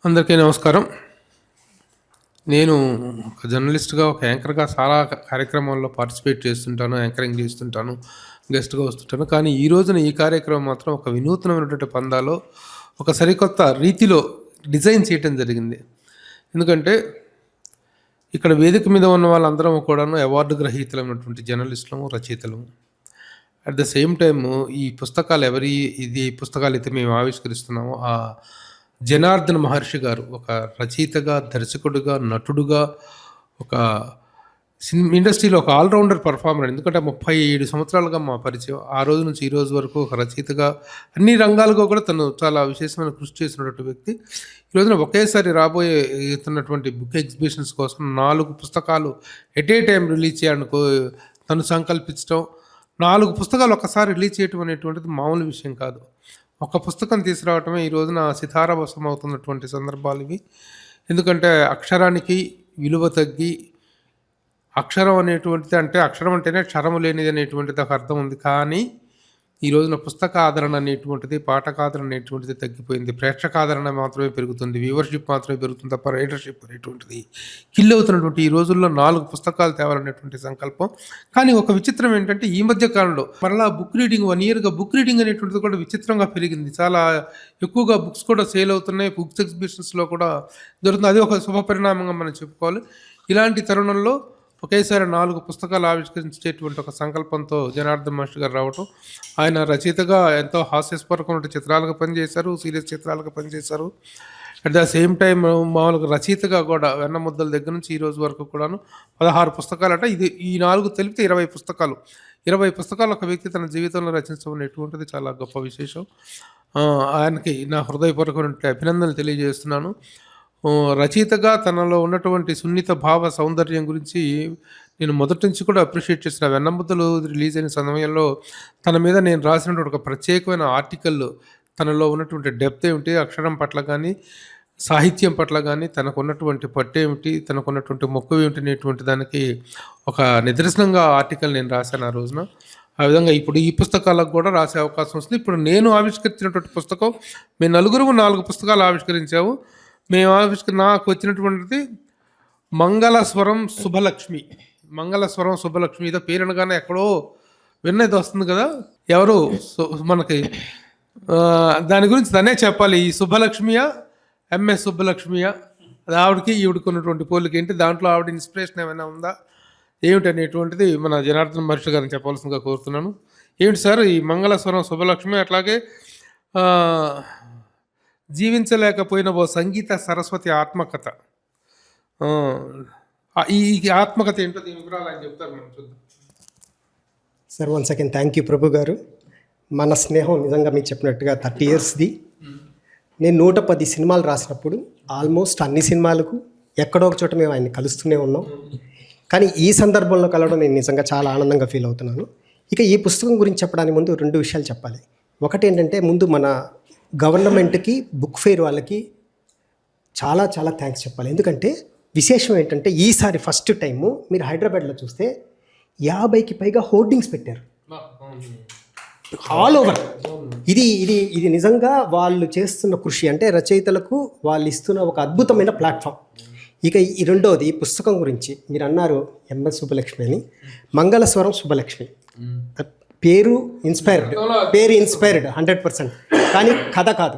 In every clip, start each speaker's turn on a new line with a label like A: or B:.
A: అందరికీ నమస్కారం. నేను ఒక జర్నలిస్ట్‌గా, ఒక యాంకర్‌గా చాలా కార్యక్రమాల్లో పార్టిసిపేట్ చేస్తుంటాను, యాంకరింగ్ చేస్తుంటాను, గెస్ట్‌గా వస్తుంటాను. కానీ ఈ రోజున ఈ కార్యక్రమం మాత్రం ఒక వినూత్నమైనటువంటి పందాలో, ఒక సరికొత్త రీతిలో డిజైన్ చేయటం జరిగింది. ఎందుకంటే ఇక్కడ వేదిక మీద ఉన్న వాళ్ళందరం కూడాను అవార్డు గ్రహీతలైనటువంటి జర్నలిస్టులము, రచయితలము. అట్ ద సేమ్ టైము ఈ పుస్తకాలు పుస్తకాలైతే మేము ఆవిష్కరిస్తున్నామో జనార్దన్ మహర్షి గారు ఒక రచయితగా, దర్శకుడుగా, నటుడుగా, ఒక ఇండస్ట్రీలో ఒక ఆల్రౌండర్ పర్ఫార్మర్. ఎందుకంటే 37 సంవత్సరాలుగా మా పరిచయం. ఆ రోజు నుంచి ఈ రోజు వరకు ఒక రచయితగా అన్ని రంగాలుగా కూడా తను చాలా విశేషమైన కృషి చేసినటువంటి వ్యక్తి. ఈ రోజున ఒకేసారి రాబోతున్నటువంటి బుక్ ఎగ్జిబిషన్స్ కోసం 4 పుస్తకాలు ఎట్ ఏ టైం రిలీజ్ చేయాలని తను సంకల్పించడం. 4 పుస్తకాలు ఒక్కసారి రిలీజ్ చేయటం అనేటువంటిది మామూలు విషయం కాదు. ఒక పుస్తకం తీసుకురావటమే ఈ రోజున సితారావసం అవుతున్నటువంటి సందర్భాలు ఇవి. ఎందుకంటే అక్షరానికి విలువ తగ్గి, అక్షరం అనేటువంటిది అంటే అక్షరం అంటేనే క్షరము లేనిది అనేటువంటిది ఒక అర్థం ఉంది. కానీ ఈ రోజున పుస్తక ఆదరణ అనేటువంటిది, పాఠక ఆదరణ అనేటువంటిది తగ్గిపోయింది. ప్రేక్షక ఆదరణ మాత్రమే పెరుగుతుంది, వ్యూవర్షిప్ మాత్రమే పెరుగుతుంది తప్ప రైడర్షిప్ అనేటువంటిది కిల్ అవుతున్నటువంటి ఈ రోజుల్లో 4 పుస్తకాలు తేవాలనేటువంటి సంకల్పం. కానీ ఒక విచిత్రం ఏంటంటే ఈ మధ్య కాలంలో మరలా బుక్ రీడింగ్ 1 ఇయర్గా బుక్ రీడింగ్ అనేటువంటిది కూడా విచిత్రంగా పెరిగింది. చాలా ఎక్కువగా బుక్స్ కూడా సేల్ అవుతున్నాయి, బుక్స్ ఎగ్జిబిషన్స్లో కూడా దొరుకుతుంది. అది ఒక శుభ పరిణామంగా మనం చెప్పుకోవాలి. ఇలాంటి తరుణంలో ఒకేసారి 4 పుస్తకాలు ఆవిష్కరించేటువంటి ఒక సంకల్పంతో జనార్దన్ మహర్షి గారు రావటం. ఆయన రచయితగా ఎంతో హాస్యస్పరకమైన చిత్రాలకు పనిచేశారు, సీరియస్ చిత్రాలకు పనిచేశారు. అట్ ద సేమ్ టైం మామూలుగా రచయితగా కూడా వెన్నముద్దల దగ్గర నుంచి ఈ రోజు వరకు కూడాను 16 పుస్తకాలు అంటే ఈ 4 తెలిపితే 20 పుస్తకాలు. 20 పుస్తకాలు ఒక వ్యక్తి తన జీవితంలో రచించడం అనేటువంటిది చాలా గొప్ప విశేషం. ఆయనకి నా హృదయపూర్వకమైన అభినందనలు తెలియజేస్తున్నాను. రచయితగా తనలో ఉన్నటువంటి సున్నిత భావ సౌందర్యం గురించి నేను మొదటి నుంచి కూడా అప్రిషియేట్ చేసిన. వెన్నముద్దలు రిలీజ్ అయిన సమయంలో తన మీద నేను రాసినటువంటి ఒక ప్రత్యేకమైన ఆర్టికల్, తనలో ఉన్నటువంటి డెప్త్ ఏమిటి, అక్షరం పట్ల కానీ, సాహిత్యం పట్ల కానీ తనకున్నటువంటి పట్టేమిటి, తనకున్నటువంటి మొక్కు ఏమిటి అనేటువంటి దానికి ఒక నిదర్శనంగా ఆర్టికల్ నేను రాశాను ఆ రోజున. ఆ విధంగా ఇప్పుడు ఈ పుస్తకాలకు కూడా రాసే అవకాశం వస్తుంది. ఇప్పుడు నేను ఆవిష్కరించినటువంటి పుస్తకం, మేము నలుగురు 4 పుస్తకాలు ఆవిష్కరించాము. నాకు వచ్చినటువంటిది మంగళస్వరం శుభలక్ష్మి. మంగళస్వరం శుభలక్ష్మి ఏదో పేరు అనగానే ఎక్కడో విన్నది వస్తుంది కదా, ఎవరు మనకి దాని గురించి తనే చెప్పాలి. ఈ శుభలక్ష్మియా, ఎంఎస్ శుభలక్ష్మియా, అది ఆవిడకి ఈవిడికి ఉన్నటువంటి పోలిక ఏంటి, దాంట్లో ఆవిడ ఇన్స్పిరేషన్ ఏమైనా ఉందా ఏమిటి అనేటువంటిది మన జనార్దన్ మహర్షి గారిని చెప్పాల్సిందిగా కోరుతున్నాను. ఏమిటి సార్ ఈ మంగళస్వరం శుభలక్ష్మి? అట్లాగే జీవించలేకపోయిన ఓ సంగీత సరస్వతి ఆత్మకథ. ఈ ఆత్మకథ ఏంటో దీని వివరాలు ఆయన చెప్తారు, మనం చూద్దాం.
B: Sir one second. Thank you Prabhu garu. మన స్నేహం నిజంగా మీరు చెప్పినట్టుగా 30 ఇయర్స్ది. నేను 110 సినిమాలు రాసినప్పుడు ఆల్మోస్ట్ అన్ని సినిమాలకు ఎక్కడో ఒక చోట మేము ఆయన్ని కలుస్తూనే ఉన్నాం. కానీ ఈ సందర్భంలో కలవడం నేను నిజంగా చాలా ఆనందంగా ఫీల్ అవుతున్నాను. ఇక ఈ పుస్తకం గురించి చెప్పడానికి ముందు 2 విషయాలు చెప్పాలి. ఒకటి ఏంటంటే, ముందు మన గవర్నమెంట్కి, బుక్ ఫెయిర్ వాళ్ళకి చాలా చాలా థ్యాంక్స్ చెప్పాలి. ఎందుకంటే విశేషం ఏంటంటే, ఈసారి ఫస్ట్ టైము మీరు హైదరాబాద్లో చూస్తే 50కి పైగా హోర్డింగ్స్ పెట్టారు ఆల్ ఓవర్. ఇది నిజంగా వాళ్ళు చేస్తున్న కృషి. అంటే రచయితలకు వాళ్ళు ఇస్తున్న ఒక అద్భుతమైన ప్లాట్ఫామ్. ఇక ఈ రెండవది, ఈ పుస్తకం గురించి మీరు అన్నారు ఎంఎస్ శుభలక్ష్మి అని. మంగళస్వరం శుభలక్ష్మి పేరు ఇన్స్పైర్డ్ 100%. కానీ కథ కాదు.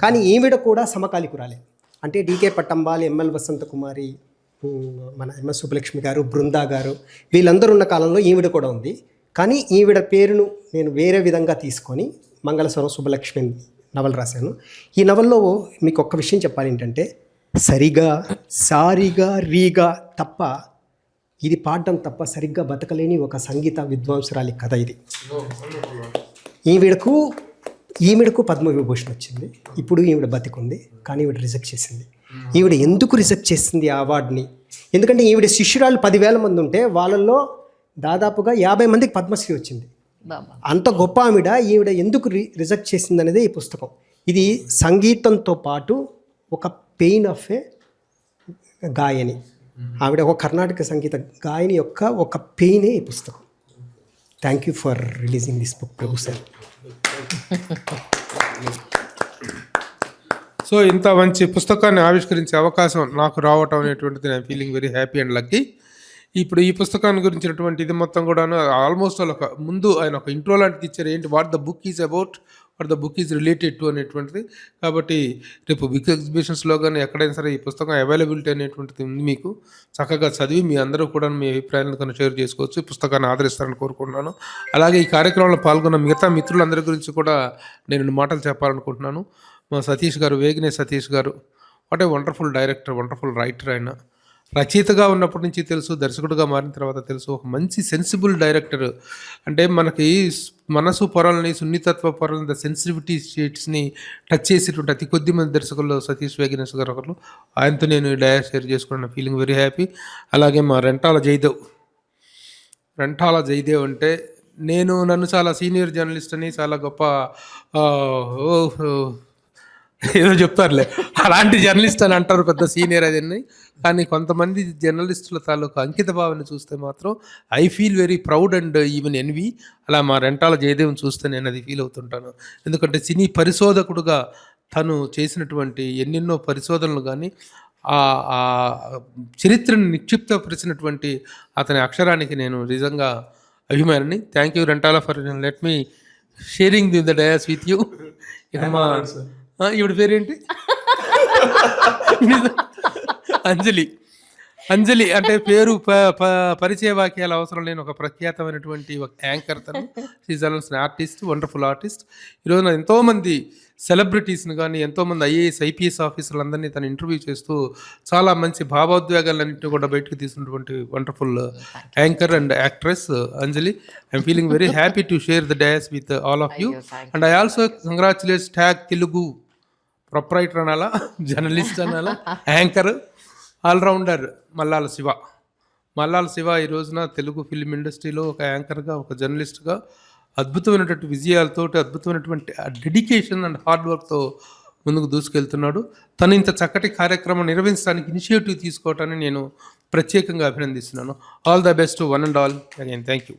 B: కానీ ఈవిడ కూడా సమకాలికురాలే. అంటే డీకే పట్టంబాలి, ఎంఎల్ వసంత కుమారి, మన ఎంఎస్ సుబ్బలక్ష్మి గారు, బృందా గారు, వీళ్ళందరూ ఉన్న కాలంలో ఈవిడ కూడా ఉంది. కానీ ఈవిడ పేరును నేను వేరే విధంగా తీసుకొని మంగళస్వరం శుభలక్ష్మి నవల రాశాను. ఈ నవల్లో మీకు ఒక్క విషయం చెప్పాలి ఏంటంటే, సరిగా, సారిగా, రీగా తప్ప, ఇది పాడడం తప్ప సరిగ్గా బతకలేని ఒక సంగీత విద్వాంసురాలి కథ ఇది. ఈవిడకు పద్మవిభూషణ్ వచ్చింది. ఇప్పుడు ఈవిడ బతికుంది, కానీ ఈవిడ రిజెక్ట్ చేసింది. ఈవిడ ఎందుకు రిజెక్ట్ చేసింది ఆ అవార్డుని? ఎందుకంటే ఈవిడ శిష్యురాలు 10,000 మంది ఉంటే వాళ్ళల్లో దాదాపుగా 50 మందికి పద్మశ్రీ వచ్చింది. అంత గొప్ప ఈవిడ ఎందుకు రిజెక్ట్ చేసింది అనేది ఈ పుస్తకం. ఇది సంగీతంతో పాటు ఒక పెయిన్ ఆఫ్ ఏ గాయని, ఆవిడ ఒక కర్ణాటక సంగీత గాయని యొక్క ఒక పెయినే ఈ పుస్తకం. Thank you for releasing this book Prabhu sir.
A: So ఇంత మంచి పుస్తకాన్ని ఆవిష్కరించే అవకాశం నాకు రావటం అనేటువంటిది నేను feeling very happy and lucky. ఇప్పుడు ఈ పుస్తకాన్ని గురించినటువంటి ఇది మొత్తం కూడాను ఆల్మోస్ట్ ఒక ముందు ఆయన ఒక ఇంట్రో లాంటిది ఇచ్చారు, ఏంటి what the book is about, what the book is related to అనేటువంటిది. కాబట్టి రేపు బిగ్ ఎగ్జిబిషన్స్లో కానీ ఎక్కడైనా సరే ఈ పుస్తకం అవైలబిలిటీ అనేటువంటిది ఉంది, మీకు చక్కగా చదివి మీ అందరూ కూడా మీ అభిప్రాయాలను కన్నా షేర్ చేసుకోవచ్చు. ఈ పుస్తకాన్ని ఆదరిస్తారని కోరుకుంటున్నాను. అలాగే ఈ కార్యక్రమంలో పాల్గొన్న మిగతా మిత్రులందరి గురించి కూడా నేను 2 మాటలు చెప్పాలనుకుంటున్నాను. మా సతీష్ గారు, వేగినే సతీష్ గారు, what a wonderful director, wonderful writer. ఆయన రచయితగా ఉన్నప్పటి నుంచి తెలుసు, దర్శకుడిగా మారిన తర్వాత తెలుసు, ఒక మంచి సెన్సిబుల్ డైరెక్టర్. అంటే మనకి మనసు పొరల్ని, సున్నితత్వ పొరల్ని, ద సెన్సిటివిటీ స్టేట్స్ని టచ్ చేసేటువంటి అతి కొద్ది మంది దర్శకుల్లో సతీష్ వేగినేష్ గారు ఒకరు. ఆయనతో నేను డయా షేర్ చేసుకున్న ఫీలింగ్ వెరీ హ్యాపీ. అలాగే మా రెంటాల జయదేవ్ అంటే నన్ను చాలా సీనియర్ జర్నలిస్ట్ అని, చాలా గొప్ప ఏదో చెప్తారులే, అలాంటి జర్నలిస్ట్ అని అంటారు, పెద్ద సీనియర్ అదని. కానీ కొంతమంది జర్నలిస్టుల తాలూకు అంకిత భావాన్ని చూస్తే మాత్రం I feel very proud and even envy. అలా మా రెంటాల జయదేవ్ని చూస్తే నేను అది ఫీల్ అవుతుంటాను. ఎందుకంటే సినీ పరిశోధకుడుగా తను చేసినటువంటి ఎన్నెన్నో పరిశోధనలు కానీ, ఆ చరిత్రను నిక్షిప్తపరిచినటువంటి అతని అక్షరానికి నేను నిజంగా అభిమానిని. Thank you Rentala for let me sharing the the dais with you. ఇక మా ఈవిడ పేరేంటి? అంజలి అంటే పేరు పరిచయ వాక్యాలు అవసరం లేని ఒక ప్రఖ్యాతమైనటువంటి ఒక యాంకర్. తను సీజనల్స్ ఆర్టిస్ట్, వండర్ఫుల్ ఆర్టిస్ట్. ఈరోజు ఎంతోమంది సెలబ్రిటీస్ని కానీ, ఎంతోమంది ఐఏఎస్ ఐపీఎస్ ఆఫీసర్లు అందరినీ తను ఇంటర్వ్యూ చేస్తూ చాలా మంచి భావోద్వేగాలన్నింటినీ కూడా బయటకు తీసినటువంటి wonderful anchor and actress Anjali. I'm feeling very happy to share the dais with all of you. And I also congratulates tag Telugu proprietor అనాలా, జర్నలిస్ట్ అనాలా, యాంకర్, ఆల్రౌండర్ మల్లాల శివ ఈ రోజున తెలుగు ఫిల్మ్ ఇండస్ట్రీలో ఒక యాంకర్గా, ఒక జర్నలిస్ట్గా అద్భుతమైనటువంటి విజయాలతో, అద్భుతమైనటువంటి డెడికేషన్ అండ్ హార్డ్ వర్క్తో ముందుకు దూసుకెళ్తున్నాడు. తను ఇంత చక్కటి కార్యక్రమం నిర్వహించడానికి ఇనిషియేటివ్ తీసుకోవటాన్ని నేను ప్రత్యేకంగా అభినందిస్తున్నాను. All the best one and all again. Thank you.